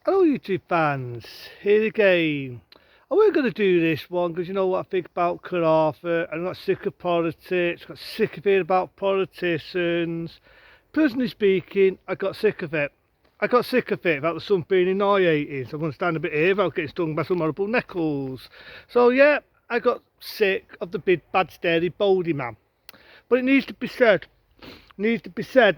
Hello YouTube fans, here again. I we're going to do this one because you know what I think about Carafa. I'm not sick of politics, got sick of hearing about politicians. Personally speaking, I got sick of it. I got sick of it about the sun being in my 80s. I'm going to stand a bit here without getting stung by some horrible neckles. So yeah, I got sick of the big bad steady baldy man. But it needs to be said,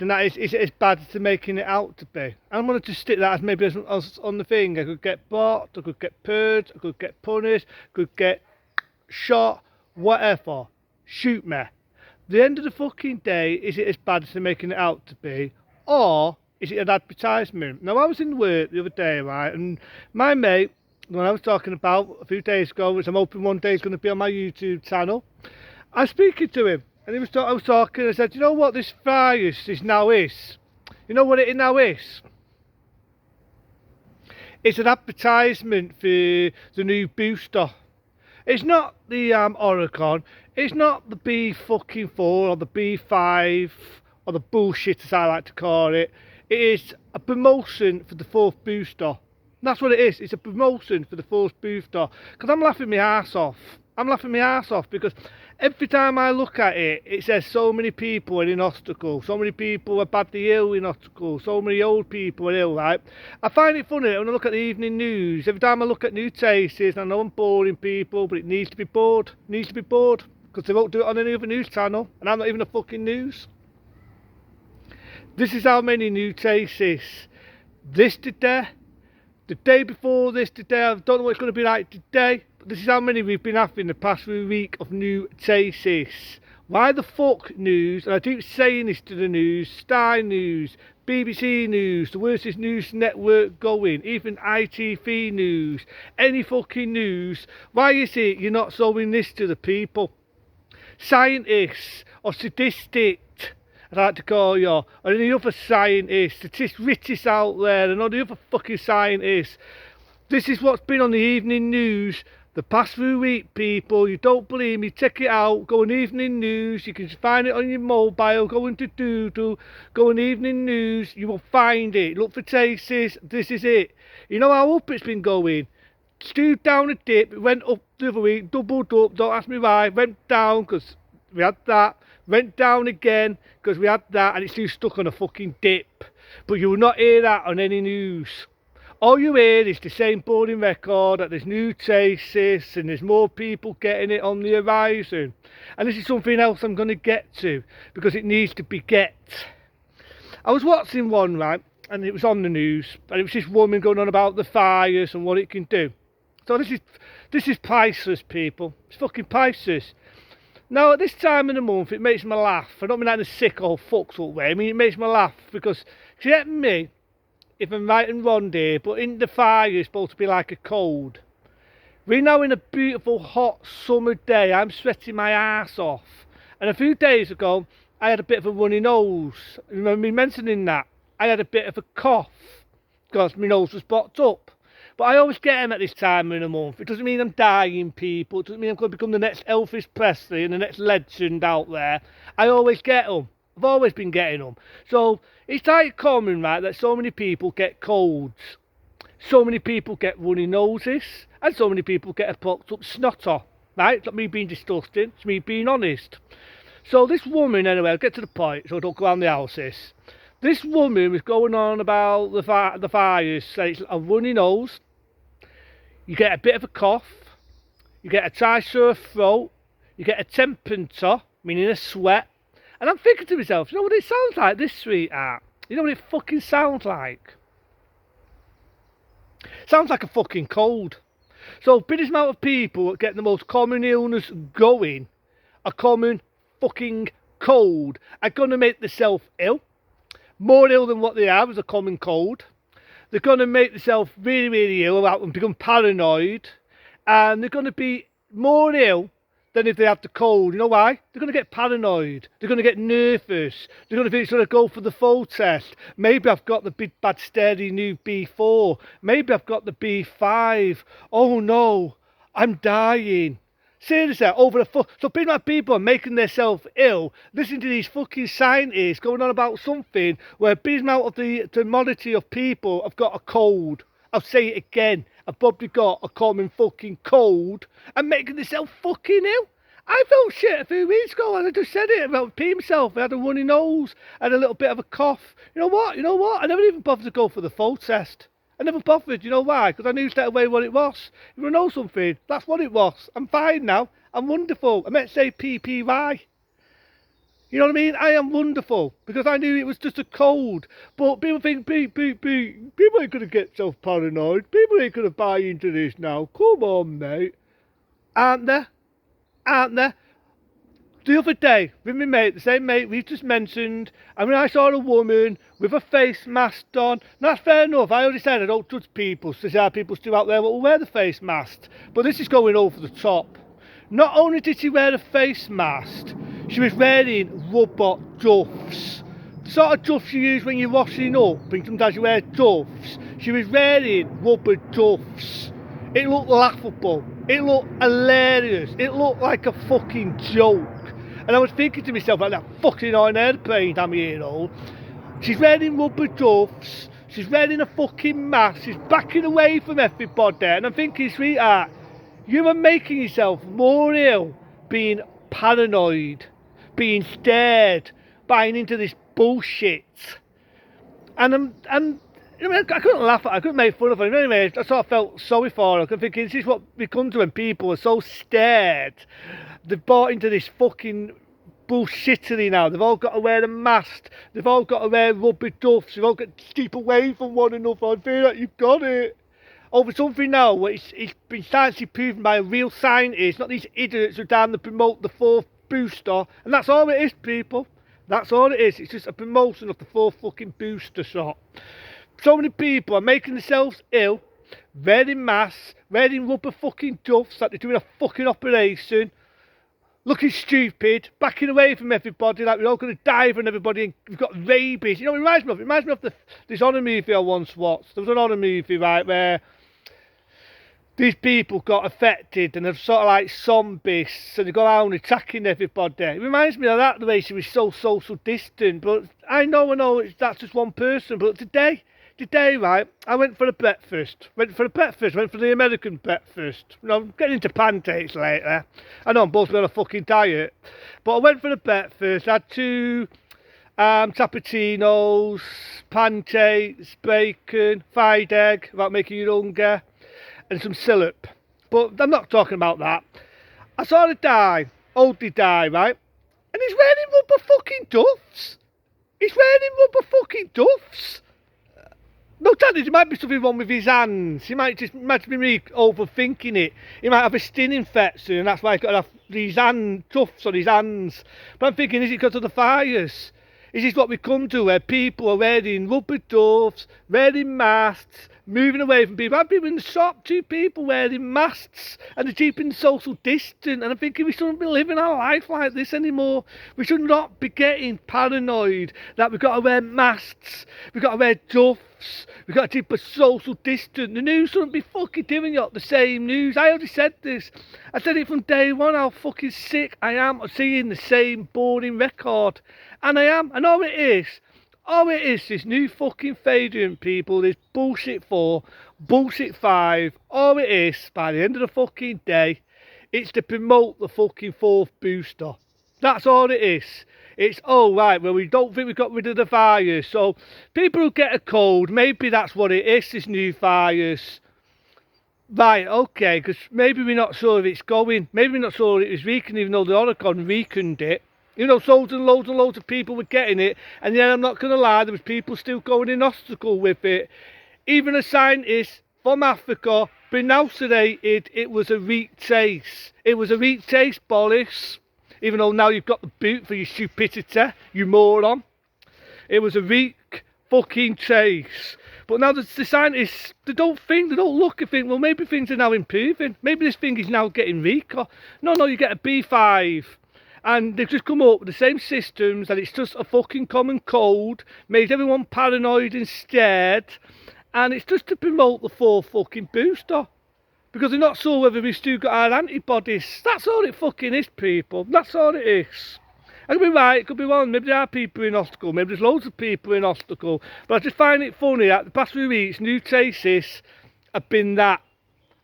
and that is it as bad as they're making it out to be. I'm going to just stick that as maybe as on the thing. I could get blocked, I could get purged, I could get punished, I could get shot, whatever. Shoot me. The end of the fucking day, is it as bad as they're making it out to be, or is it an advertisement? Now I was in work the other day, right, and my mate, when I was talking about a few days ago, which I'm hoping one day is going to be on my YouTube channel, I was speaking to him, and I was talking. I said, you know what this virus is now is? You know what it now is? It's an advertisement for the new booster. It's not the Oregon. It's not the B4 or the B5 or the bullshit as I like to call it. It is a promotion for the fourth booster. That's what it is. It's a promotion for the fourth booster. Because I'm laughing my ass off. I'm laughing my ass off because every time I look at it, it says so many people are in hospital, so many people are badly ill in hospital, so many old people are ill, right? I find it funny when I look at the evening news. Every time I look at new cases, I know I'm boring people, but it needs to be bored. It needs to be bored because they won't do it on any other news channel, and I'm not even a fucking news. This is how many new cases. This today, the day before this today, I don't know what it's going to be like today. This is how many we've been having the past week of new cases. Why the fuck news, and I keep saying this to the news, Sky News, BBC News, the worst news network going, even ITV News, any fucking news, why is it you're not showing this to the people? Scientists or statistics, I'd like to call you, or any other scientists, statistics out there, and all the other fucking scientists. This is what's been on the evening news the past few weeks, people. You don't believe me, check it out. Go on evening news. You can find it on your mobile. Go into Doodle. Go on evening news. You will find it. Look for cases. This is it. You know how up it's been going? Stewed down a dip. It went up the other week. Doubled up. Don't ask me why. Went down because we had that. Went down again because we had that. And it's still stuck on a fucking dip. But you will not hear that on any news. All you hear is the same boring record that there's new cases and there's more people getting it on the horizon. And this is something else I'm going to get to because it needs to be get. I was watching one, right, and it was on the news, and it was this woman going on about the fires and what it can do. So this is priceless, people. It's fucking priceless. Now at this time of the month, it makes me laugh. I don't mean that in a sick or fucked up way. I mean it makes me laugh because, get me, if I'm right and wrong here, but in the fire it's supposed to be like a cold. We're now in a beautiful hot summer day. I'm sweating my ass off. And a few days ago, I had a bit of a runny nose. Remember me mentioning that? I had a bit of a cough because my nose was blocked up. But I always get them at this time in the month. It doesn't mean I'm dying, people. It doesn't mean I'm going to become the next Elvis Presley and the next legend out there. I always get them. I've always been getting them. So it's like common, right, that so many people get colds. So many people get runny noses. And so many people get a plucked up snotter. Right? It's not me being disgusting. It's me being honest. So this woman, anyway, I'll get to the point so I don't go around the houses. This woman was going on about the fires. So it's a runny nose. You get a bit of a cough. You get a dry sore throat. You get a temperature, meaning a sweat. And I'm thinking to myself, you know what it sounds like, this sweetheart? You know what it fucking sounds like? Sounds like a fucking cold. So, biggest amount of people that get the most common illness going, a common fucking cold, are going to make themselves ill. More ill than what they have as a common cold. They're going to make themselves really, really ill and become paranoid. And they're going to be more ill than if they have the cold. You know why? They're going to get paranoid. They're going to get nervous. They're going to think, should I go for the full test? Maybe I've got the big bad steady new B4. Maybe I've got the B5. Oh no, I'm dying. Seriously, over the fuck. So people are making themselves ill, listening to these fucking scientists going on about something where a big amount of the commodity of people have got a cold. I'll say it again. I've probably got a common fucking cold and making myself fucking ill. I felt shit a few weeks ago, and I just said it about peeing myself. I had a runny nose, I had a little bit of a cough. You know what? I never even bothered to go for the full test. I never bothered. You know why? Because I knew straight away what it was. If I know something, that's what it was. I'm fine now. I'm wonderful. I meant to say PPY. You know what I mean? I am wonderful because I knew it was just a cold. But people think, people ain't going to get self-paranoid. People ain't going to buy into this now. Come on, mate. Aren't they? Aren't they? The other day, with my mate, the same mate we've just mentioned, I mean, I saw a woman with a face mask on. That's fair enough. I already said I don't judge people. So there are people still out there that will wear the face mask. But this is going over the top. Not only did she wear a face mask, she was wearing rubber duffs. The sort of duffs you use when you're washing up, and sometimes you wear duffs. She was wearing rubber duffs. It looked laughable. It looked hilarious. It looked like a fucking joke. And I was thinking to myself, like that fucking on airplane, damn year old. She's wearing rubber duffs. She's wearing a fucking mask. She's backing away from everybody. And I'm thinking, sweetheart, you are making yourself more ill being paranoid, being scared, buying into this bullshit. And I couldn't laugh at her, I couldn't make fun of her. Anyway, I sort of felt sorry for her. I'm thinking, this is what we come to when people are so scared. They've bought into this fucking bullshittery now. They've all got to wear a mask. They've all got to wear rubber duffs. They've all got to keep away from one another. I feel like you've got it. Over something now where it's been scientifically proven by a real scientist, not these idiots who are down to promote the fourth booster. And that's all it is, people. That's all it is. It's just a promotion of the fourth fucking booster shot. So many people are making themselves ill, wearing masks, wearing rubber fucking duffs like they're doing a fucking operation, looking stupid, backing away from everybody like we're all going to dive on everybody and we've got rabies. You know what it reminds me of? It reminds me of this horror movie I once watched. There was an horror movie, right, where these people got affected and they're sort of like zombies, so they go around attacking everybody. It reminds me of that, the way she was so social distant. But I know that's just one person. But today, right, I went for a breakfast. Went for the American breakfast. You know, I'm getting into pancakes later. I know I'm both on a fucking diet. But I went for the breakfast. I had two cappuccinos, pancakes, bacon, fried egg, without making you hungry, and some syrup. But I'm not talking about that. I saw the guy, oldie guy, right? And he's wearing rubber fucking duffs. No, Daddy, there might be something wrong with his hands. He might be really overthinking it. He might have a skin infection, and that's why he's got to have these tufts on his hands. But I'm thinking, is it because of the fires? Is this what we come to, where people are wearing rubber duffs, wearing masks, moving away from people? I've been in the shop, two people wearing masks, and they're keeping social distance, and I'm thinking we shouldn't be living our life like this anymore. We should not be getting paranoid that we've got to wear masks, we've got to wear duffs, we've got to keep a social distance. The news shouldn't be fucking doing the same news. I already said this. I said it from day one, how fucking sick I am of seeing the same boring record. And I am. And all it is, this new fucking variant, people, this bullshit 4, bullshit 5, all it is, by the end of the fucking day, it's to promote the fucking fourth booster. That's all it is. It's, oh right, well we don't think we got rid of the virus, so people who get a cold, maybe that's what it is, this new virus. Right, okay, because maybe we're not sure if it's going, maybe we're not sure it was weakened, even though the Omicron weakened it. You know, loads of people were getting it, and yeah, I'm not going to lie, there was people still going in hospital with it. Even a scientist from Africa pronounced it was a weak chase. It was a weak chase, Boris. Even though now you've got the boot for your stupidity, you moron. It was a weak fucking chase. But now the scientists, they don't look and think, well, maybe things are now improving. Maybe this thing is now getting weaker. No, you get a B5. And they've just come up with the same systems, and it's just a fucking common cold, made everyone paranoid and scared, and it's just to promote the fourth fucking booster. Because they're not sure whether we've still got our antibodies. That's all it fucking is, people. That's all it is. I could be right, it could be wrong. Maybe there are people in hospital, maybe there's loads of people in hospital. But I just find it funny that the past few weeks, new cases, have been that.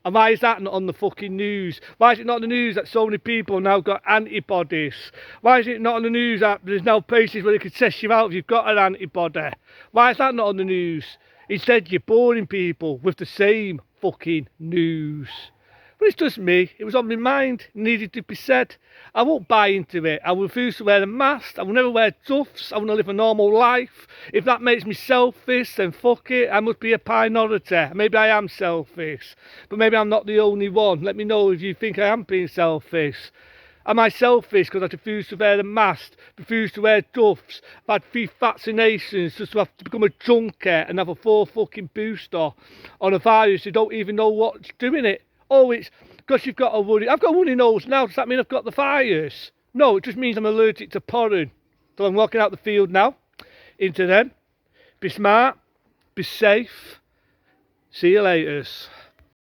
And why is that not on the fucking news? Why is it not on the news that so many people have now got antibodies? Why is it not on the news that there's now places where they can test you out if you've got an antibody? Why is that not on the news? Instead, you're boring people with the same fucking news. But it's just me. It was on my mind. It needed to be said. I won't buy into it. I will refuse to wear a mask. I will never wear duffs. I want to live a normal life. If that makes me selfish, then fuck it. I must be a minority. Maybe I am selfish. But maybe I'm not the only one. Let me know if you think I am being selfish. Am I selfish because I refuse to wear a mask, refuse to wear duffs? I've had 3 vaccinations just to have to become a junkie and have a 4 fucking booster on a virus you don't even know what's doing it. Oh, it's because you've got a runny... I've got a runny nose now. Does that mean I've got the virus? No, it just means I'm allergic to pollen. So I'm walking out the field now. Into them. Be smart. Be safe. See you later.